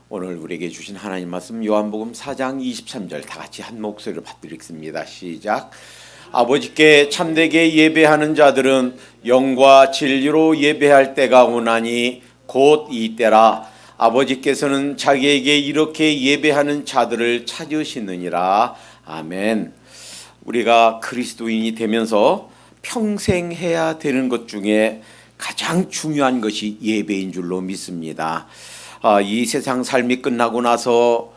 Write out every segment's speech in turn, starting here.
오늘 우리에게 주신 하나님 말씀 요한복음 4장 23절 다 같이 한 목소리로 받들겠습니다. 시작. 아버지께 참되게 예배하는 자들은 영과 진리로 예배할 때가 오나니 곧 이때라. 아버지께서는 자기에게 이렇게 예배하는 자들을 찾으시느니라. 아멘. 우리가 그리스도인이 되면서 평생 해야 되는 것 중에 가장 중요한 것이 예배인 줄로 믿습니다. 이 세상 삶이 끝나고 나서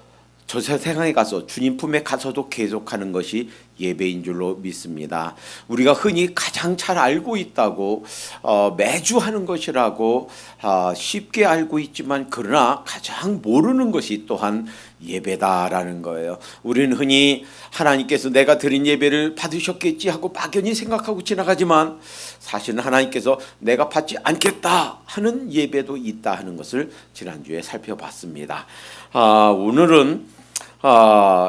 저 세상에 가서 주님 품에 가서도 계속하는 것이 예배인 줄로 믿습니다. 우리가 흔히 가장 잘 알고 있다고 매주 하는 것이라고 쉽게 알고 있지만 그러나 가장 모르는 것이 또한 예배다라는 거예요. 우리는 흔히 하나님께서 내가 드린 예배를 받으셨겠지 하고 막연히 생각하고 지나가지만 사실은 하나님께서 내가 받지 않겠다 하는 예배도 있다 하는 것을 지난주에 살펴봤습니다. 오늘은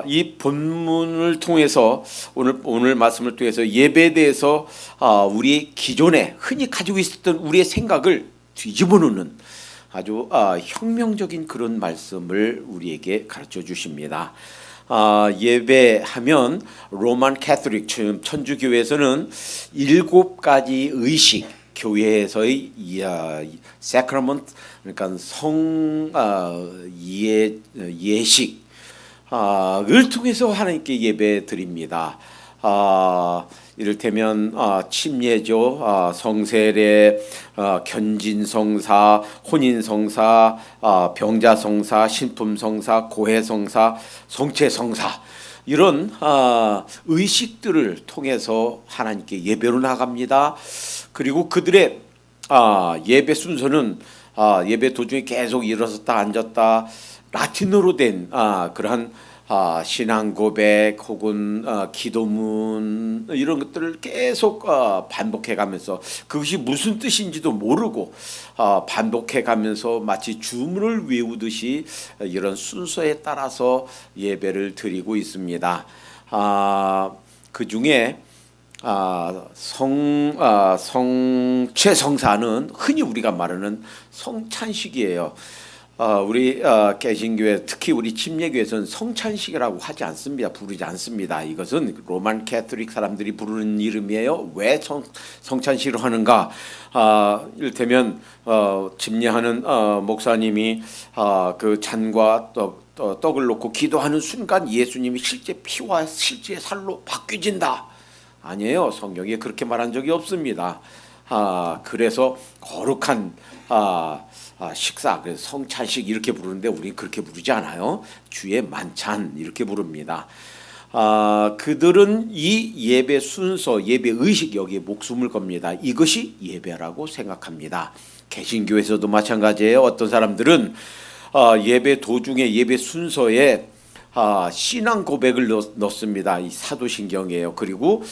이 본문을 통해서 오늘 말씀을 통해서 예배에 대해서 우리 기존에 흔히 가지고 있었던 우리의 생각을 뒤집어놓는 아주 혁명적인 그런 말씀을 우리에게 가르쳐 주십니다. 예배하면 로만 캐톨릭 천주교에서는 7가지 의식, 교회에서의 세크라먼트, 그러니까 예식 을 통해서 하나님께 예배 드립니다. 이를테면 침례죠, 성세례, 견진성사, 혼인성사, 병자성사, 신품성사, 고해성사, 성체성사 이런 의식들을 통해서 하나님께 예배로 나갑니다. 그리고 그들의 예배 순서는 예배 도중에 계속 일어섰다 앉았다 라틴어로 된 그러한 신앙 고백 혹은 기도문 이런 것들을 계속 반복해 가면서 그것이 무슨 뜻인지도 모르고 반복해 가면서 마치 주문을 외우듯이 이런 순서에 따라서 예배를 드리고 있습니다. 그 중에 성체성사는 흔히 우리가 말하는 성찬식이에요. 우리 개신교회 특히 우리 침례교회에서는 성찬식이라고 하지 않습니다. 부르지 않습니다. 이것은 로만 캐톨릭 사람들이 부르는 이름이에요. 왜 성찬식을 하는가? 이를테면 침례하는 목사님이 그 잔과 떡을 놓고 기도하는 순간 예수님이 실제 피와 실제 살로 바뀌어진다. 아니에요. 성경에 그렇게 말한 적이 없습니다. 그래서 거룩한 식사, 그래서 성찬식 이렇게 부르는데 우리는 그렇게 부르지 않아요. 주의 만찬 이렇게 부릅니다. 그들은 이 예배 순서, 예배 의식 여기에 목숨을 겁니다. 이것이 예배라고 생각합니다. 개신교에서도 마찬가지예요. 어떤 사람들은 예배 도중에 예배 순서에 신앙 고백을 넣습니다. 이 사도신경이에요. 그리고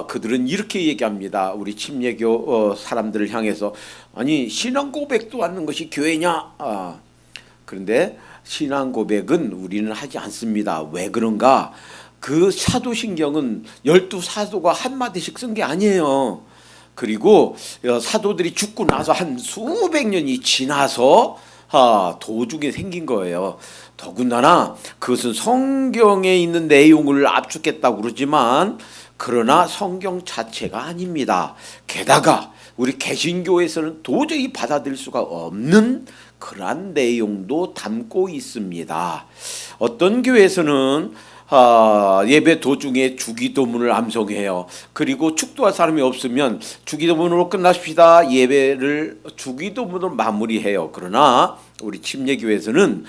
그들은 이렇게 얘기합니다. 우리 침례교 사람들을 향해서 아니 신앙 고백도 않는 것이 교회냐? 그런데 신앙 고백은 우리는 하지 않습니다. 왜 그런가? 그 사도신경은 12사도가 한마디씩 쓴 게 아니에요. 그리고 사도들이 죽고 나서 한 수백 년이 지나서 도중에 생긴 거예요. 더군다나 그것은 성경에 있는 내용을 압축했다고 그러지만 그러나 성경 자체가 아닙니다. 게다가 우리 개신교에서는 도저히 받아들일 수가 없는 그러한 내용도 담고 있습니다. 어떤 교회에서는 예배 도중에 주기도문을 암송해요. 그리고 축도할 사람이 없으면 주기도문으로 끝납시다. 예배를 주기도문으로 마무리해요. 그러나 우리 침례교회에서는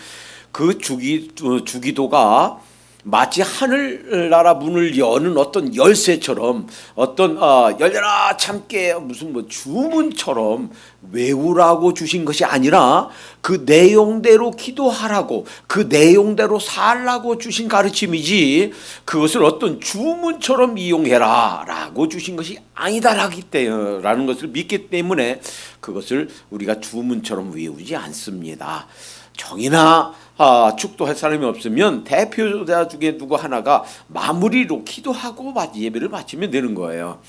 그 주기도가 마치 하늘나라 문을 여는 어떤 열쇠처럼 어떤 열려라 참깨 무슨 뭐 주문처럼 외우라고 주신 것이 아니라 그 내용대로 기도하라고 그 내용대로 살라고 주신 가르침이지 그것을 어떤 주문처럼 이용해라 라고 주신 것이 아니다라는 것을 믿기 때문에 그것을 우리가 주문처럼 외우지 않습니다. 정이나 축도할 사람이 없으면 대표자 중에 누구 하나가 마무리로 기도하고 예배를 마치면 되는 거예요.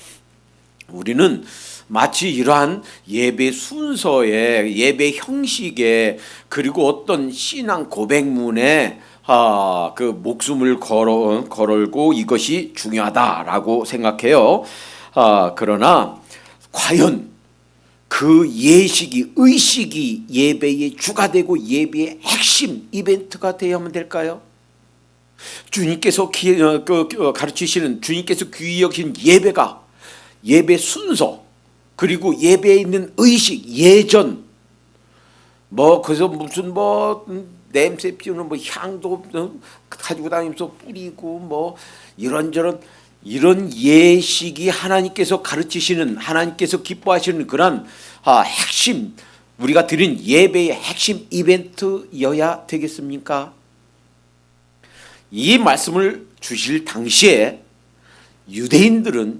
우리는 마치 이러한 예배 순서에, 예배 형식에, 그리고 어떤 신앙 고백문에 그 목숨을 걸고 이것이 중요하다라고 생각해요. 그러나 과연 그 예식이, 의식이 예배의 주가 되고 예배의 핵심 이벤트가 되어야만 될까요? 주님께서 가르치시는, 주님께서 귀히 여기신 예배가, 예배 순서, 그리고 예배에 있는 의식, 예전, 그래서 무슨 냄새 피우는 향도 가지고 다니면서 뿌리고 이런저런 이런 예식이 하나님께서 가르치시는, 하나님께서 기뻐하시는 그런 핵심, 우리가 드린 예배의 핵심 이벤트여야 되겠습니까? 이 말씀을 주실 당시에 유대인들은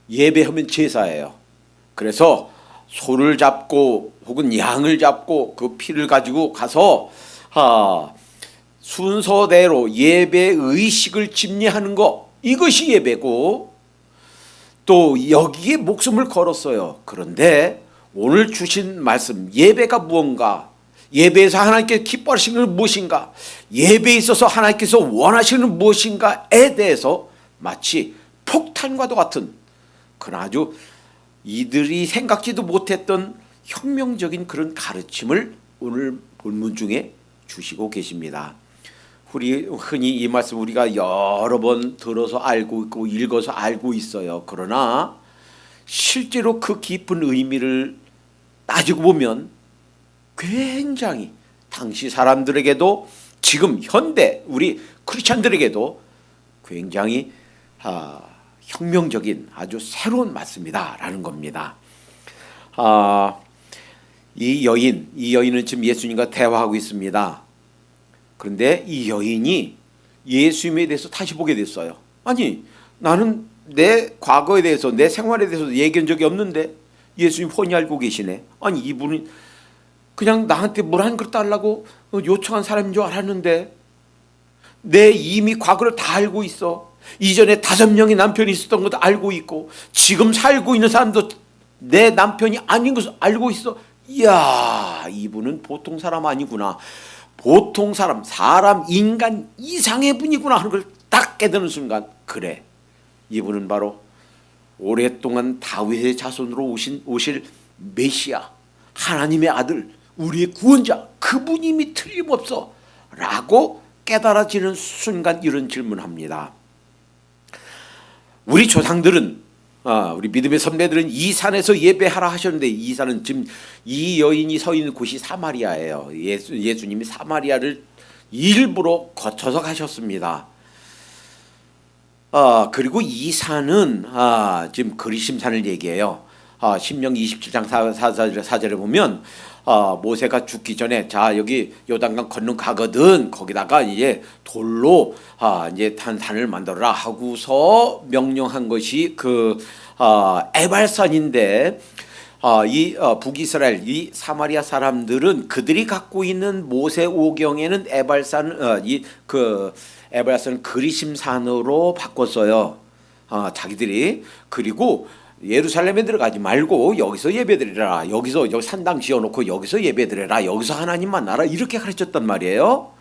예배하면 제사예요. 그래서 소를 잡고 혹은 양을 잡고 그 피를 가지고 가서 순서대로 예배 의식을 집례하는 것, 이것이 예배고, 또 여기에 목숨을 걸었어요. 그런데 오늘 주신 말씀, 예배가 무언가, 예배에서 하나님께서 기뻐하시는 것은 무엇인가, 예배에 있어서 하나님께서 원하시는 무엇인가에 대해서 마치 폭탄과도 같은 그런 아주 이들이 생각지도 못했던 혁명적인 그런 가르침을 오늘 본문 중에 주시고 계십니다. 우리 흔히 이 말씀 우리가 여러 번 들어서 알고 있고 읽어서 알고 있어요. 그러나 실제로 그 깊은 의미를 따지고 보면 굉장히 당시 사람들에게도 지금 현대 우리 크리스찬들에게도 굉장히 혁명적인 아주 새로운 말씀이다라는 겁니다. 이 여인은 지금 예수님과 대화하고 있습니다. 그런데 이 여인이 예수님에 대해서 다시 보게 됐어요. 아니, 나는 내 과거에 대해서, 내 생활에 대해서 얘기한 적이 없는데 예수님 훤히 알고 계시네. 아니, 이분은 그냥 나한테 뭘 한 걸 달라고 요청한 사람인 줄 알았는데 내 이미 과거를 다 알고 있어. 이전에 5명의 남편이 있었던 것도 알고 있고 지금 살고 있는 사람도 내 남편이 아닌 것을 알고 있어. 이야, 이분은 보통 사람 아니구나. 보통 사람, 인간 이상의 분이구나 하는 걸 딱 깨닫는 순간, 그래, 이분은 바로 오랫동안 다윗의 자손으로 오실 메시아, 하나님의 아들, 우리의 구원자, 그분임이 틀림없어 라고 깨달아지는 순간 이런 질문합니다. 우리 조상들은, 우리 믿음의 선배들은 이 산에서 예배하라 하셨는데, 이 산은 지금 이 여인이 서 있는 곳이 사마리아예요. 예수님이 사마리아를 일부러 거쳐서 가셨습니다. 그리고 이 산은 지금 그리심산을 얘기해요. 신명기 27장 4절에 보면 모세가 죽기 전에 자 여기 요단강 건너 가거든, 거기다가 이제 돌로 이제 산을 만들어라 하고서 명령한 것이 그 에발산인데, 이 북이스라엘, 이 사마리아 사람들은 그들이 갖고 있는 모세오경에는 에발산을 그리심산으로 바꿨어요. 자기들이. 그리고 예루살렘에 들어가지 말고 여기서 예배드리라, 여기 산당 지어놓고 여기서 예배드리라, 여기서 하나님 만나라, 이렇게 가르쳤단 말이에요.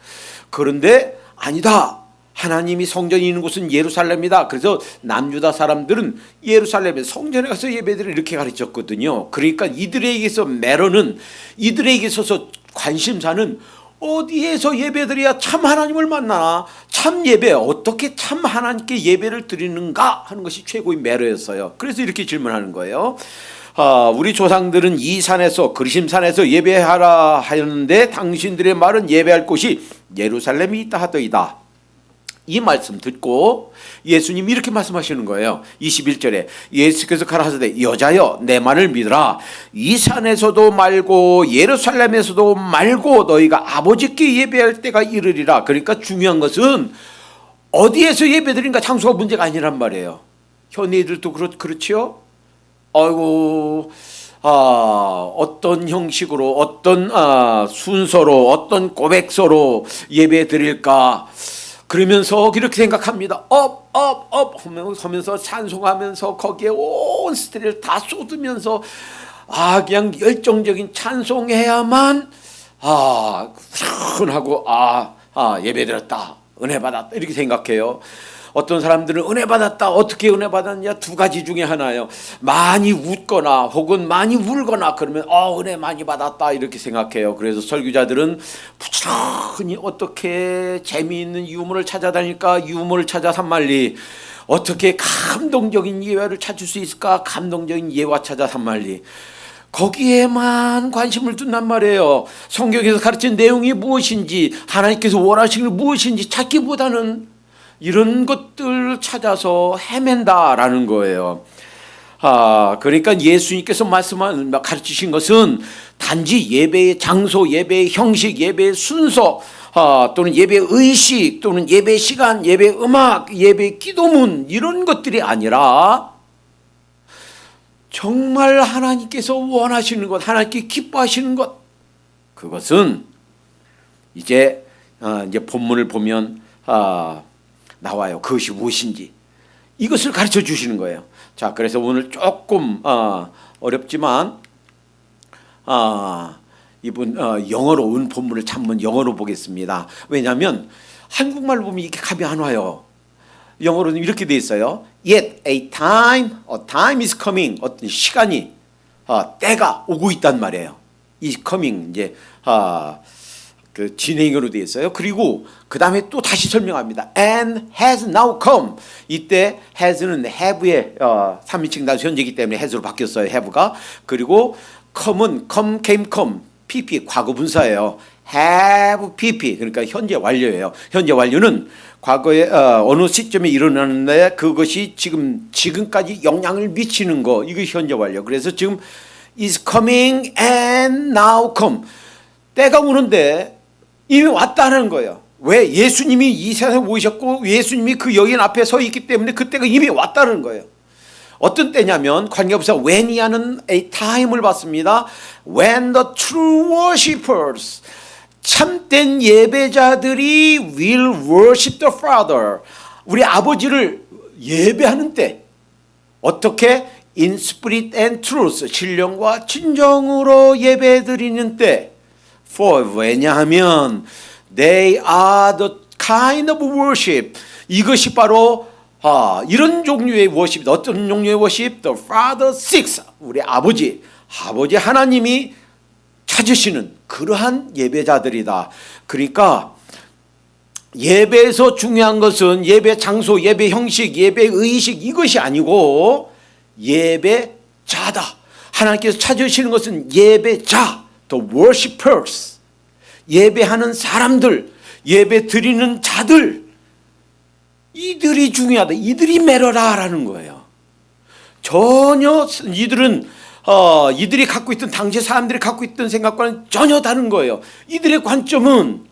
그런데 아니다, 하나님이 성전이 있는 곳은 예루살렘이다. 그래서 남유다 사람들은 예루살렘에 성전에 가서 예배드리라, 이렇게 가르쳤거든요. 그러니까 이들에게서 메론은, 이들에게 있어서 관심사는 어디에서 예배드려야 참 하나님을 만나나, 참 예배, 어떻게 참 하나님께 예배를 드리는가 하는 것이 최고의 매료였어요. 그래서 이렇게 질문하는 거예요. 우리 조상들은 이 산에서, 그리심산에서 예배하라 하였는데 당신들의 말은 예배할 곳이 예루살렘이 있다 하더이다. 이 말씀 듣고 예수님이 이렇게 말씀하시는 거예요. 21절에 예수께서 가라사대 여자여 내 말을 믿으라. 이 산에서도 말고 예루살렘에서도 말고 너희가 아버지께 예배할 때가 이르리라. 그러니까 중요한 것은 어디에서 예배드린가 장소가 문제가 아니란 말이에요. 현대인들도 그렇지요. 아이고, 어떤 형식으로, 어떤 순서로, 어떤 고백서로 예배 드릴까. 그러면서 이렇게 생각합니다. 업 하면서 찬송하면서 거기에 온 스트레스를 다 쏟으면서 그냥 열정적인 찬송해야만 훈훈하고 예배 드렸다, 은혜 받았다 이렇게 생각해요. 어떤 사람들은 은혜 받았다, 어떻게 은혜 받았냐, 두 가지 중에 하나예요. 많이 웃거나 혹은 많이 울거나 그러면 은혜 많이 받았다 이렇게 생각해요. 그래서 설교자들은 부지런히 어떻게 재미있는 유머를 찾아다닐까, 유머를 찾아 산말리, 어떻게 감동적인 예화를 찾을 수 있을까, 감동적인 예화 찾아 산말리, 거기에만 관심을 둔단 말이에요. 성경에서 가르친 내용이 무엇인지, 하나님께서 원하시는 게 무엇인지 찾기보다는 이런 것들 찾아서 헤맨다라는 거예요. 그러니까 예수님께서 가르치신 것은 단지 예배의 장소, 예배의 형식, 예배의 순서, 또는 예배의 의식, 또는 예배의 시간, 예배의 음악, 예배의 기도문 이런 것들이 아니라 정말 하나님께서 원하시는 것, 하나님께 기뻐하시는 것, 그것은 이제 본문을 보면 나와요. 그것이 무엇인지 이것을 가르쳐 주시는 거예요. 자, 그래서 오늘 조금 어렵지만 이분 영어로 온 본문을 한번 영어로 보겠습니다. 왜냐하면 한국말로 보면 이게 감이 안 와요. 영어로는 이렇게 돼 있어요. Yet a time is coming. 어떤 시간이 때가 오고 있단 말이에요. is coming 이제 그 진행으로 되어 있어요. 그리고 그 다음에 또 다시 설명합니다. And has now come. 이때 has는 have의 3인칭 단수 현재이기 때문에 has로 바뀌었어요. have가. 그리고 come은 came pp 과거 분사예요. have pp 그러니까 현재 완료예요. 현재 완료는 과거에 어느 시점에 일어나는데 그것이 지금까지 영향을 미치는 거, 이거 현재 완료. 그래서 지금 is coming and now come. 때가 오는데 이미 왔다는 거예요. 왜? 예수님이 이 세상에 오셨고 예수님이 그 여인 앞에 서 있기 때문에 그때가 이미 왔다는 거예요. 어떤 때냐면 관계없어 when이라는 a time을 봤습니다. When the true worshippers, 참된 예배자들이 will worship the Father, 우리 아버지를 예배하는 때, 어떻게? In spirit and truth, 신령과 진정으로 예배드리는 때. For, 왜냐하면 they are the kind of worship, 이것이 바로 이런 종류의 worship, 어떤 종류의 worship? The Father seeks, 우리 아버지 하나님이 찾으시는 그러한 예배자들이다. 그러니까 예배에서 중요한 것은 예배 장소, 예배 형식, 예배 의식 이것이 아니고 예배자다. 하나님께서 찾으시는 것은 예배자, the worshippers, 예배하는 사람들, 예배 드리는 자들, 이들이 중요하다. 이들이 매러라라는 거예요. 전혀 이들이 갖고 있던, 당시 사람들이 갖고 있던 생각과는 전혀 다른 거예요. 이들의 관점은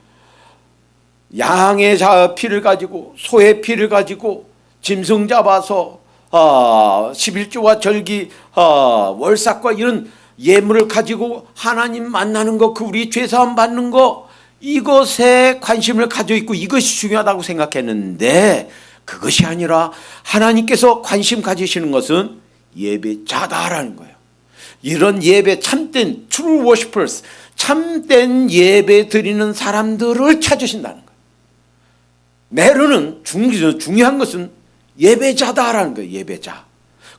양의 피를 가지고, 소의 피를 가지고 짐승 잡아서 11조와 절기, 월삭과 이런 예물을 가지고 하나님 만나는 거, 그 우리 죄사함 받는 거, 이것에 관심을 가지고 있고 이것이 중요하다고 생각했는데 그것이 아니라 하나님께서 관심 가지시는 것은 예배자다라는 거예요. 이런 예배, 참된 true worshippers, 참된 예배 드리는 사람들을 찾으신다는 거예요. 메로는 중요한 것은 예배자다라는 거예요. 예배자.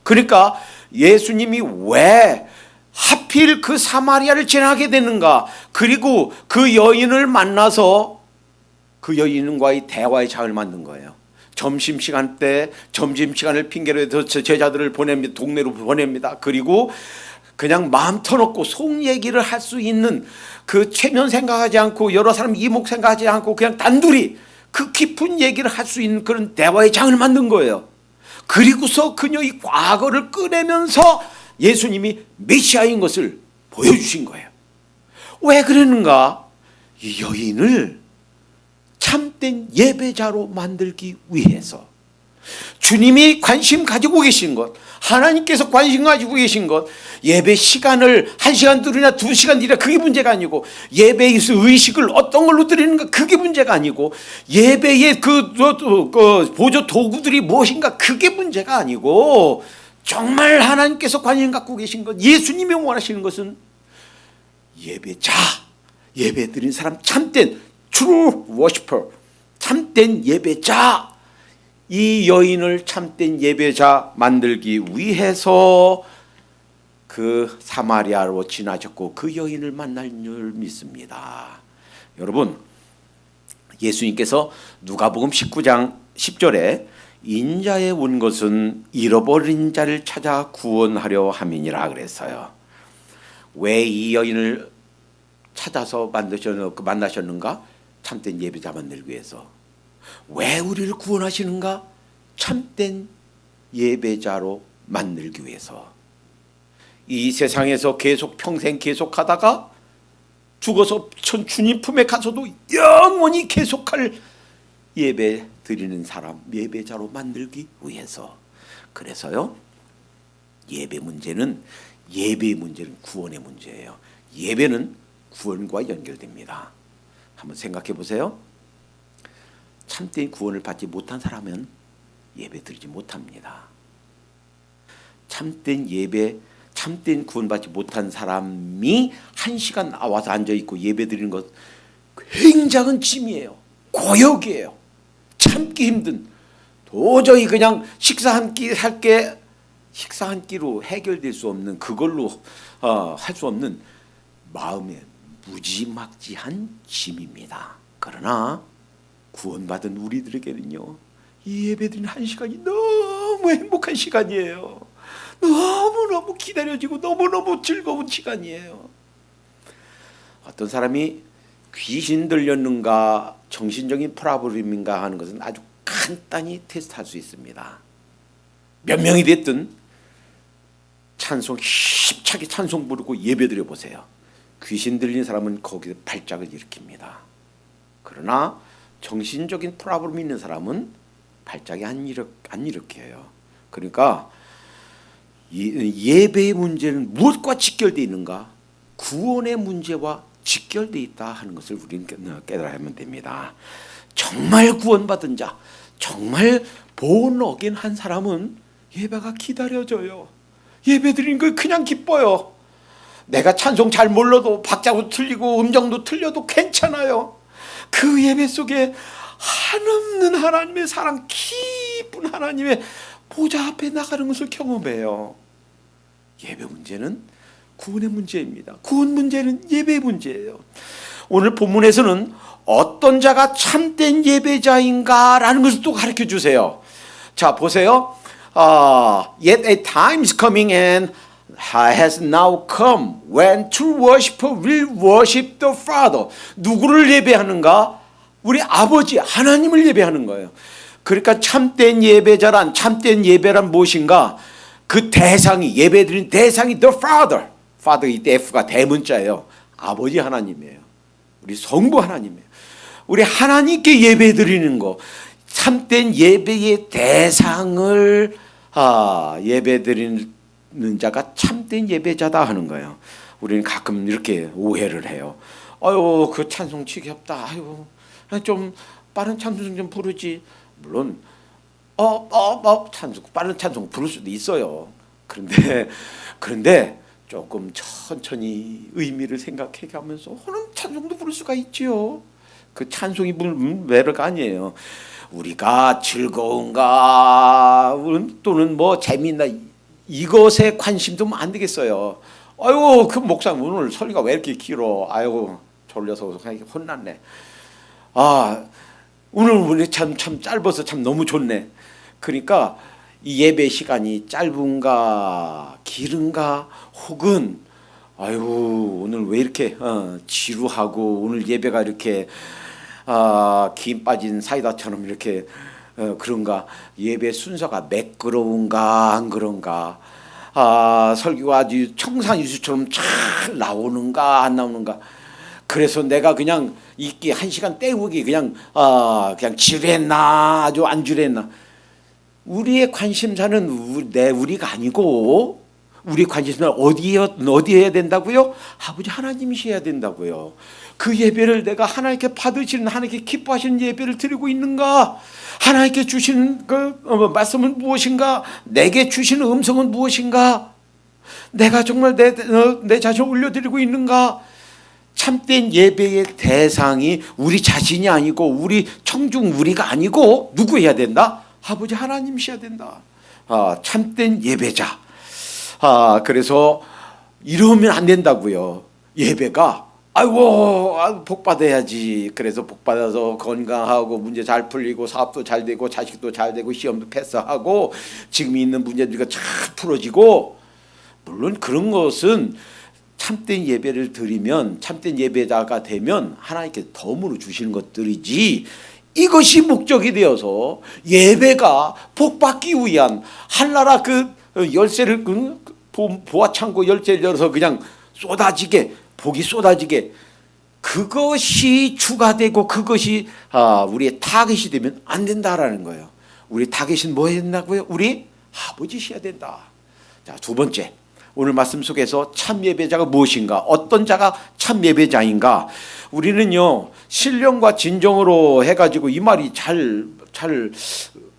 그러니까 예수님이 왜 하필 그 사마리아를 지나게 되는가, 그리고 그 여인을 만나서 그 여인과의 대화의 장을 만든 거예요. 점심시간 때 점심시간을 핑계로 해서 제자들을 보냅니다. 동네로 보냅니다. 그리고 그냥 마음 터놓고 속 얘기를 할 수 있는, 그 최면 생각하지 않고 여러 사람 이목 생각하지 않고 그냥 단둘이 그 깊은 얘기를 할 수 있는 그런 대화의 장을 만든 거예요. 그리고서 그녀의 과거를 꺼내면서 예수님이 메시아인 것을 보여주신 거예요. 왜 그랬는가? 이 여인을 참된 예배자로 만들기 위해서. 주님이 관심 가지고 계신 것, 하나님께서 관심 가지고 계신 것, 예배 시간을 1시간 드리나 2시간 드리나 그게 문제가 아니고, 예배의 의식을 어떤 걸로 드리는가 그게 문제가 아니고, 예배의 그 보조 도구들이 무엇인가 그게 문제가 아니고, 정말 하나님께서 관심 갖고 계신 것, 예수님이 원하시는 것은 예배자, 예배 드리는 사람, 참된 true worshiper, 참된 예배자, 이 여인을 참된 예배자 만들기 위해서 그 사마리아로 지나셨고 그 여인을 만날 줄 믿습니다. 여러분, 예수님께서 누가복음 19장 10절에 인자에 온 것은 잃어버린 자를 찾아 구원하려 함이니라 그랬어요. 왜 이 여인을 찾아서 만나셨는가? 참된 예배자 만들기 위해서. 왜 우리를 구원하시는가? 참된 예배자로 만들기 위해서. 이 세상에서 계속 평생 계속하다가 죽어서 주님 품에 가서도 영원히 계속할 예배 드리는 사람, 예배자로 만들기 위해서. 그래서요, 예배의 문제는 구원의 문제예요. 예배는 구원과 연결됩니다. 한번 생각해 보세요. 참된 구원을 받지 못한 사람은 예배 드리지 못합니다. 참된 구원 받지 못한 사람이 1시간 나와서 앉아있고 예배 드리는 것 굉장한 짐이에요. 고역이에요. 참기 힘든, 도저히 그냥 식사 한 끼로 해결될 수 없는, 그걸로 할 수 없는 마음의 무지막지한 짐입니다. 그러나 구원받은 우리들에게는요, 이 예배드리는 1시간이 너무 행복한 시간이에요. 너무너무 기다려지고 너무너무 즐거운 시간이에요. 어떤 사람이 귀신 들렸는가 정신적인 프로블렘인가 하는 것은 아주 간단히 테스트할 수 있습니다. 몇 명이 됐든 힘차게 찬송 부르고 예배드려 보세요. 귀신 들린 사람은 거기서 발작을 일으킵니다. 그러나 정신적인 프로블렘이 있는 사람은 발작이 안 일으켜요. 그러니까 예배의 문제는 무엇과 직결되어 있는가? 구원의 문제와 직결되어 있다 하는 것을 우리는 깨달아야만 됩니다. 정말 구원받은 자, 정말 born again 한 사람은 예배가 기다려져요. 예배 드리는 거 그냥 기뻐요. 내가 찬송 잘 몰라도 박자도 틀리고 음정도 틀려도 괜찮아요. 그 예배 속에 한없는 하나님의 사랑, 깊은 하나님의 보좌 앞에 나가는 것을 경험해요. 예배 문제는 구원의 문제입니다. 구원 문제는 예배의 문제예요. 오늘 본문에서는 어떤 자가 참된 예배자인가라는 것을 또 가르쳐 주세요. 자, 보세요. Yet a time is coming and has now come when true worshiper will worship the Father. 누구를 예배하는가? 우리 아버지 하나님을 예배하는 거예요. 그러니까 참된 예배란 무엇인가? 그 대상이, 예배드린 대상이 the Father. Father, 이때 F가 대문자예요. 아버지 하나님이에요. 우리 성부 하나님이에요. 우리 하나님께 예배드리는 거, 참된 예배의 대상을 예배드리는 자가 참된 예배자다 하는 거예요. 우리는 가끔 이렇게 오해를 해요. 아유, 그 찬송 지겹다. 아유, 좀 빠른 찬송 좀 부르지. 물론 빠른 찬송 부를 수도 있어요. 그런데 조금 천천히 의미를 생각해 가면서 하는 찬송도 부를 수가 있지요. 그 찬송이 무슨 매력 아니에요. 우리가 즐거운가 또는 뭐 재미있나 이것에 관심 두면 안 되겠어요. 아유, 그 목사님 오늘 설교가 왜 이렇게 길어? 아유, 졸려서 혼났네. 오늘 우리 참 짧아서 참 너무 좋네. 그러니까 이 예배 시간이 짧은가 길은가, 혹은 아유, 오늘 왜 이렇게 지루하고 오늘 예배가 이렇게 김 빠진 사이다처럼 이렇게 그런가, 예배 순서가 매끄러운가 안 그런가, 설교가 아주 청산유수처럼 잘 나오는가 안 나오는가. 그래서 내가 그냥 읽기 1시간 때우기 그냥 지루했나 아주 안 지루했나. 우리의 관심사는 우리가 아니고 우리 관심사는 어디에 해야 된다고요? 아버지 하나님이셔야 된다고요. 그 예배를 내가 하나님께 받으시는, 하나님께 기뻐하시는 예배를 드리고 있는가? 하나님께 주시는 그 말씀은 무엇인가? 내게 주시는 음성은 무엇인가? 내가 정말 내 자신을 올려드리고 있는가? 참된 예배의 대상이 우리 자신이 아니고 우리 청중 우리가 아니고 누구 해야 된다? 아버지 하나님이셔야 된다. 참된 예배자. 그래서 이러면 안 된다고요. 예배가 아이고 복 받아야지. 그래서 복 받아서 건강하고 문제 잘 풀리고 사업도 잘 되고 자식도 잘 되고 시험도 패스하고 지금 있는 문제들이 잘 풀어지고, 물론 그런 것은 참된 예배를 드리면 참된 예배자가 되면 하나님께 덤으로 주시는 것들이지, 이것이 목적이 되어서 예배가 복받기 위한 한나라 그 열쇠를 보아 창고 열쇠를 열어서 그냥 쏟아지게 복이 쏟아지게, 그것이 주가 되고 그것이 우리의 타겟이 되면 안 된다라는 거예요. 우리 타겟은 뭐 해야 된다고요? 우리 아버지셔야 된다. 자, 두 번째, 오늘 말씀 속에서 참 예배자가 무엇인가? 어떤 자가 참 예배자인가? 우리는요 신령과 진정으로 해가지고 이 말이 잘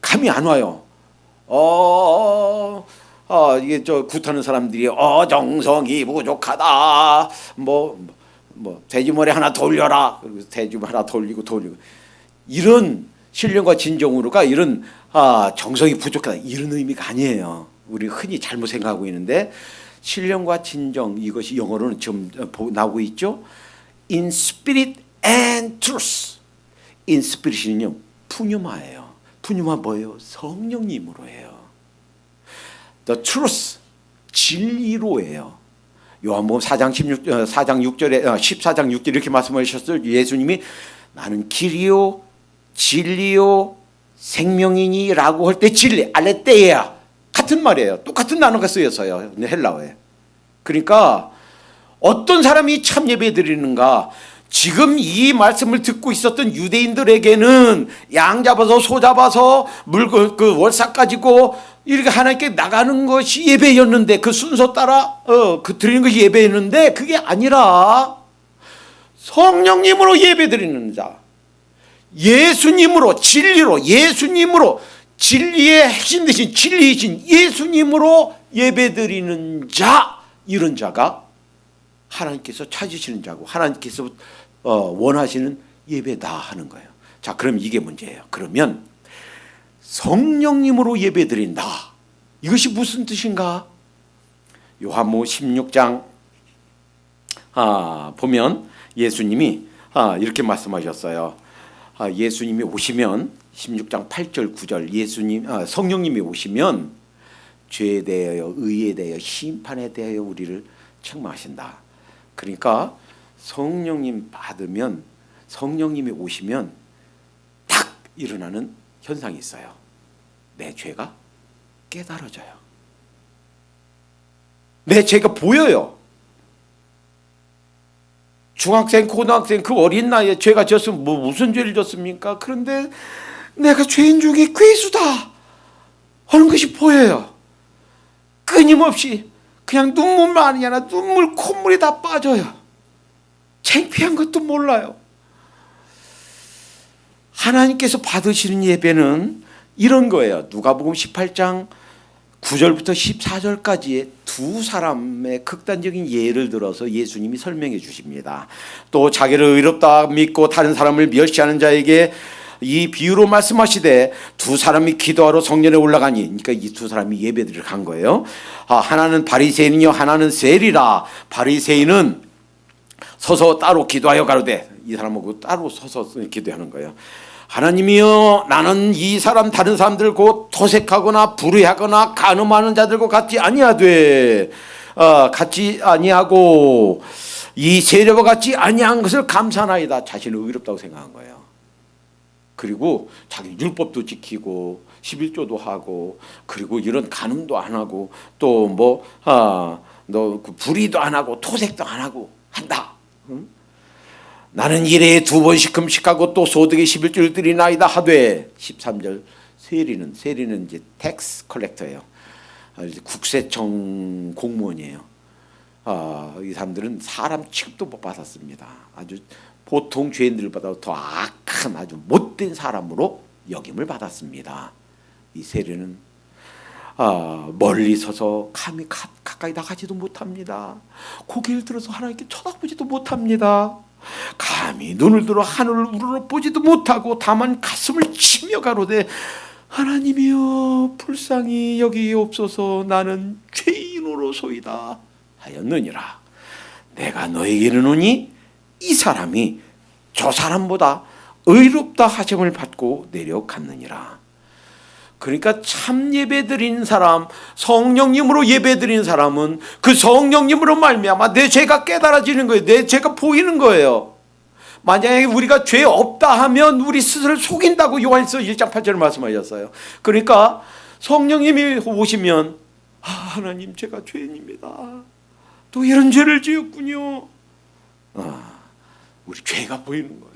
감이 안 와요. 이게 굿하는 사람들이 정성이 부족하다. 뭐 돼지머리 하나 돌려라. 그리고 돼지머리 하나 돌리고 이런 신령과 진정으로가 이런 정성이 부족하다 이런 의미가 아니에요. 우리 흔히 잘못 생각하고 있는데, 신령과 진정, 이것이 영어로는 지금 나오고 있죠. In spirit and truth. In spirit은요 푸뉴마예요. 푸뉴마 뭐예요? 성령님으로 해요. The truth, 진리로예요. 요한복음 4장 6절에 14장 6절 이렇게 말씀하셨어요. 예수님이 나는 길이요 진리요 생명이니라고 할 때 진리 알레테이아 같은 말이에요. 똑같은 단어가 쓰여서요 헬라어에. 그러니까 어떤 사람이 참 예배 드리는가? 지금 이 말씀을 듣고 있었던 유대인들에게는 양 잡아서 소 잡아서 그 월삭 가지고 이렇게 하나님께 나가는 것이 예배였는데, 그 순서 따라 그 드리는 것이 예배였는데, 그게 아니라 성령님으로 예배 드리는 자, 예수님으로 진리로, 예수님으로 진리의 핵심 되신 진리이신 예수님으로 예배 드리는 자, 이런 자가 하나님께서 찾으시는 자고 하나님께서 원하시는 예배다 하는 거예요. 자, 그럼 이게 문제예요. 그러면 성령님으로 예배드린다, 이것이 무슨 뜻인가? 요한복음 16장 보면 예수님이 이렇게 말씀하셨어요. 예수님이 오시면 16장 8절 9절 성령님이 오시면 죄에 대하여 의에 대하여 심판에 대하여 우리를 책망하신다. 그러니까 성령님 받으면, 성령님이 오시면 딱 일어나는 현상이 있어요. 내 죄가 깨달아져요. 내 죄가 보여요. 중학생, 고등학생 그 어린 나이에 죄가 졌으면 무슨 죄를 졌습니까? 그런데 내가 죄인 중에 괴수다 하는 것이 보여요. 끊임없이 그냥 눈물만 아니라 눈물 콧물이 다 빠져요. 창피한 것도 몰라요. 하나님께서 받으시는 예배는 이런 거예요. 누가복음 18장 9절부터 14절까지의 두 사람의 극단적인 예를 들어서 예수님이 설명해 주십니다. 또 자기를 의롭다 믿고 다른 사람을 멸시하는 자에게 이 비유로 말씀하시되, 두 사람이 기도하러 성전에 올라가니, 그러니까 이 두 사람이 예배드리러 간 거예요. 하나는 바리새인이요 하나는 세리라. 바리새인은 서서 따로 기도하여 가로되, 이 사람하고 따로 서서 기도하는 거예요. 하나님이여, 나는 이 사람 다른 사람들 곧 토색하거나 불의하거나 간음하는 자들과 같이 아니하고 이 세례와 같이 아니한 것을 감사하나이다. 자신을 의롭다고 생각한 거예요. 그리고 자기 율법도 지키고 11조도 하고, 그리고 이런 간음도 안 하고, 또 불의도 안 하고 토색도 안 하고 한다. 응? 나는 일에 2번씩 금식하고 또 소득의 11조를 드리나이다 하되, 13절 세리는 이제 텍스 컬렉터예요. 국세청 공무원이에요. 이 사람들은 사람 취급도 못 받았습니다. 아주 보통 죄인들보다 더 악한 아주 못된 사람으로 역임을 받았습니다. 이 세리는 멀리 서서 감히 가까이 나가지도 못합니다. 고개를 들어서 하나님께 쳐다보지도 못합니다. 감히 눈을 들어 하늘을 우러러보지도 못하고 다만 가슴을 치며 가로되 하나님이여 불쌍히 여기옵소서 나는 죄인으로소이다 하였느니라. 내가 너에게 이르노니 이 사람이 저 사람보다 의롭다 하심을 받고 내려갔느니라. 그러니까 참 예배드린 사람, 성령님으로 예배드린 사람은 그 성령님으로 말미암아 내 죄가 깨달아지는 거예요. 내 죄가 보이는 거예요. 만약에 우리가 죄 없다 하면 우리 스스로를 속인다고 요한일서 1장 8절을 말씀하셨어요. 그러니까 성령님이 오시면 하나님 제가 죄인입니다. 또 이런 죄를 지었군요. 우리 죄가 보이는 거예요.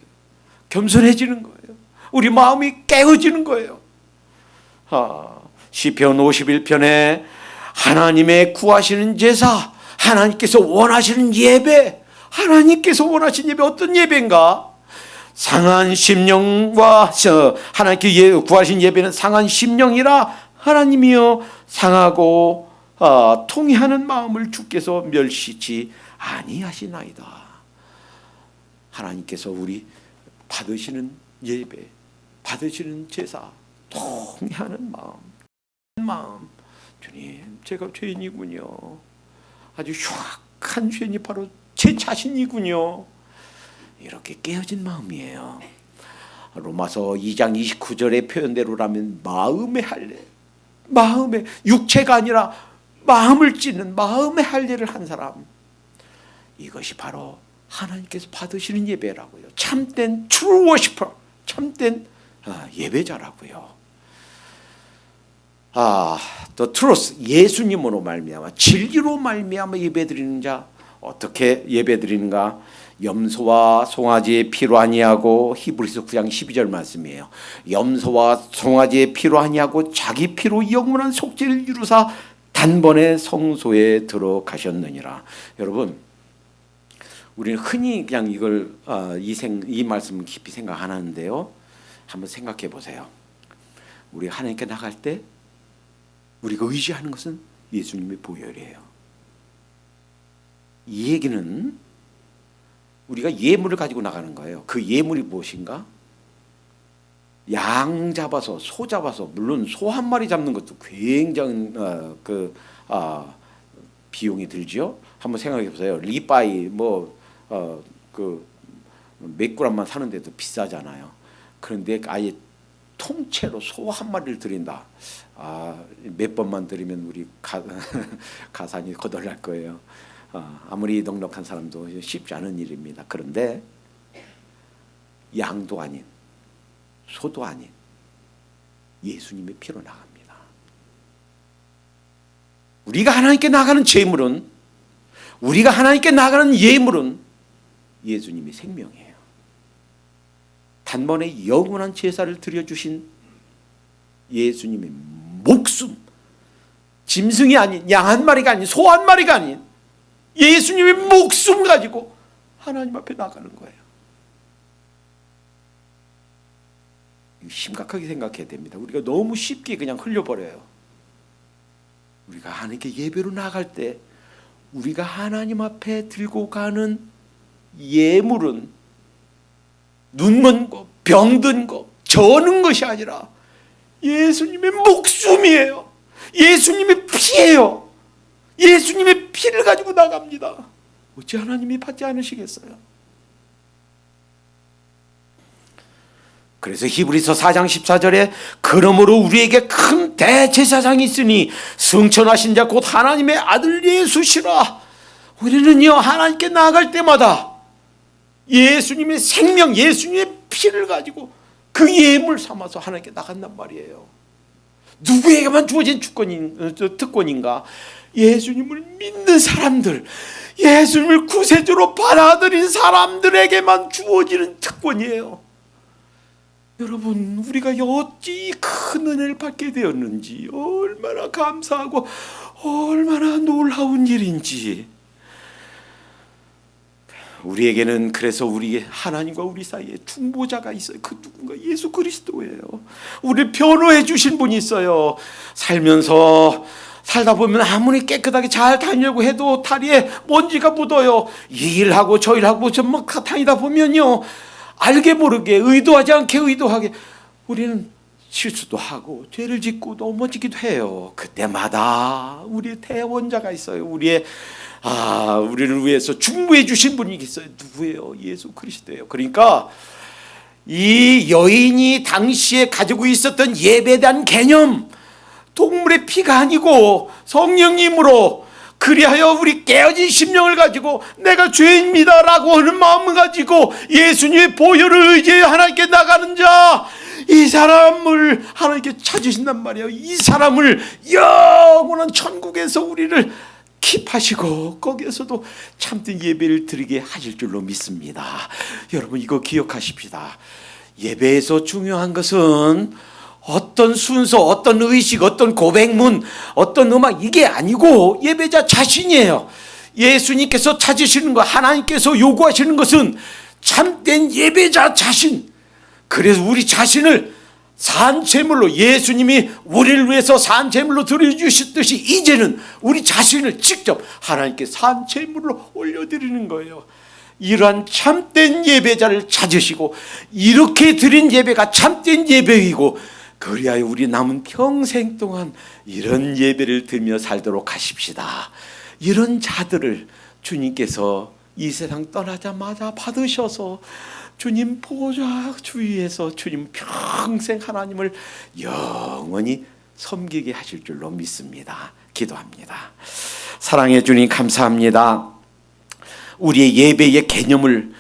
겸손해지는 거예요. 우리 마음이 깨어지는 거예요. 시편 51편에 하나님의 구하시는 제사, 하나님께서 원하시는 예배, 하나님께서 원하시는 예배 어떤 예배인가? 상한 심령과 하나님께 구하신 예배는 상한 심령이라 하나님이여 상하고 통회하는 마음을 주께서 멸시치 아니하시나이다. 하나님께서 우리 받으시는 예배, 받으시는 제사, 통회하는 마음. 주님, 제가 죄인이군요. 아주 흉악한 죄인이 바로 제 자신이군요. 이렇게 깨어진 마음이에요. 로마서 2장 29절의 표현대로라면 마음의 할례, 마음의 육체가 아니라 마음을 찢는 마음의 할례를 한 사람, 이것이 바로 하나님께서 받으시는 예배라고요. 참된 true worshiper, 참된 예배자라고요. the truth, 예수님으로 말미암아 진리로 말미암아 예배드리는 자, 어떻게 예배드리는가? 염소와 송아지의 피로 아니하고, 히브리서 9장 12절 말씀이에요. 염소와 송아지의 피로 아니하고 자기 피로 영원한 속죄를 이루사 단번에 성소에 들어가셨느니라. 여러분, 우리는 흔히 그냥 이걸 이 말씀을 깊이 생각 안 하는데요. 한번 생각해 보세요. 우리가 하나님께 나갈 때 우리가 의지하는 것은 예수님의 보혈이에요. 이 얘기는 우리가 예물을 가지고 나가는 거예요. 그 예물이 무엇인가? 양 잡아서, 소 잡아서, 물론 소 한 마리 잡는 것도 굉장히 비용이 들죠. 한번 생각해 보세요. 리바이 몇 그램만 사는데도 비싸잖아요. 그런데 아예 통째로 소 한 마리를 드린다. 몇 번만 드리면 우리 가산이 거덜날 거예요. 아무리 넉넉한 사람도 쉽지 않은 일입니다. 그런데 양도 아닌, 소도 아닌 예수님의 피로 나갑니다. 우리가 하나님께 나가는 제물은, 우리가 하나님께 나가는 예물은 예수님의 생명이에요. 단번에 영원한 제사를 드려주신 예수님의 목숨, 짐승이 아닌, 양 한 마리가 아닌, 소 한 마리가 아닌 예수님의 목숨 가지고 하나님 앞에 나가는 거예요. 심각하게 생각해야 됩니다. 우리가 너무 쉽게 그냥 흘려버려요. 우리가 하나님께 예배로 나갈 때 우리가 하나님 앞에 들고 가는 예물은 눕는 것, 병든 것, 저는 것이 아니라 예수님의 목숨이에요. 예수님의 피예요. 예수님의 피를 가지고 나갑니다. 어찌 하나님이 받지 않으시겠어요? 그래서 히브리서 4장 14절에 그러므로 우리에게 큰 대제사장이 있으니 승천하신 자 곧 하나님의 아들 예수시라. 우리는요, 하나님께 나아갈 때마다 예수님의 생명, 예수님의 피를 가지고 그 예물 삼아서 하나님께 나간단 말이에요. 누구에게만 주어진 특권인가? 예수님을 믿는 사람들, 예수님을 구세주로 받아들인 사람들에게만 주어지는 특권이에요. 여러분, 우리가 어찌 큰 은혜를 받게 되었는지, 얼마나 감사하고 얼마나 놀라운 일인지. 우리에게는 그래서 우리 하나님과 우리 사이에 중보자가 있어요. 그 누군가 예수 그리스도예요. 우리를 변호해 주신 분이 있어요. 살다 보면 아무리 깨끗하게 잘 다니려고 해도 다리에 먼지가 묻어요. 이 일하고 저 일하고 전부 다니다 보면요, 알게 모르게 의도하지 않게 의도하게 우리는 실수도 하고 죄를 짓고 넘어지기도 해요. 그때마다 우리의 대원자가 있어요. 우리를 위해서 중보해 주신 분이 있어요. 누구예요? 예수 그리스도예요. 그러니까 이 여인이 당시에 가지고 있었던 예배에 대한 개념, 동물의 피가 아니고 성령님으로, 그리하여 우리 깨어진 심령을 가지고 내가 죄인입니다 라고 하는 마음을 가지고 예수님의 보혈을 의지해 하나님께 나가는 자, 이 사람을 하나님께 찾으신단 말이에요. 이 사람을 영원한 천국에서 우리를 킵하시고 거기에서도 참된 예배를 드리게 하실 줄로 믿습니다. 여러분, 이거 기억하십시다. 예배에서 중요한 것은 어떤 순서, 어떤 의식, 어떤 고백문, 어떤 음악, 이게 아니고 예배자 자신이에요. 예수님께서 찾으시는 것, 하나님께서 요구하시는 것은 참된 예배자 자신. 그래서 우리 자신을 산제물로, 예수님이 우리를 위해서 산제물로 드려주셨듯이 이제는 우리 자신을 직접 하나님께 산제물로 올려드리는 거예요. 이러한 참된 예배자를 찾으시고, 이렇게 드린 예배가 참된 예배이고, 그리하여 우리 남은 평생 동안 이런 예배를 드리며 살도록 하십시다. 이런 자들을 주님께서 이 세상 떠나자마자 받으셔서 주님 보좌 주위에서 주님 평생 하나님을 영원히 섬기게 하실 줄로 믿습니다. 기도합니다. 사랑해 주님, 감사합니다. 우리의 예배의 개념을,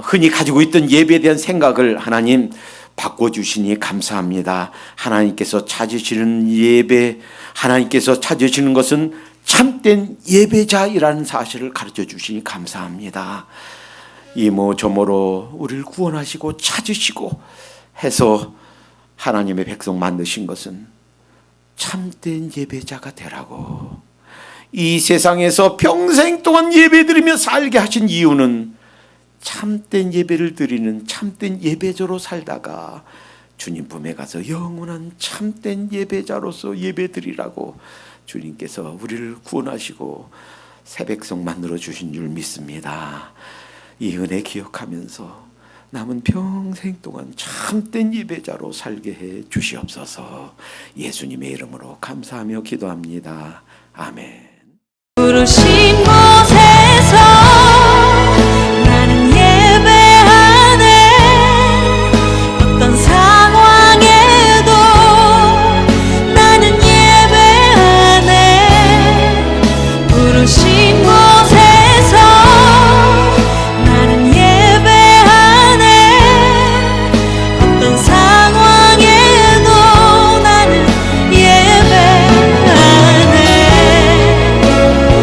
흔히 가지고 있던 예배에 대한 생각을 하나님 바꿔주시니 감사합니다. 하나님께서 찾으시는 예배, 하나님께서 찾으시는 것은 참된 예배자이라는 사실을 가르쳐 주시니 감사합니다. 이모 저모로 우리를 구원하시고 찾으시고 해서 하나님의 백성 만드신 것은 참된 예배자가 되라고, 이 세상에서 평생 동안 예배드리며 살게 하신 이유는 참된 예배를 드리는 참된 예배자로 살다가 주님 품에 가서 영원한 참된 예배자로서 예배드리라고 주님께서 우리를 구원하시고 새 백성 만들어 주신 줄 믿습니다. 이 은혜 기억하면서 남은 평생 동안 참된 예배자로 살게 해 주시옵소서. 예수님의 이름으로 감사하며 기도합니다. 아멘.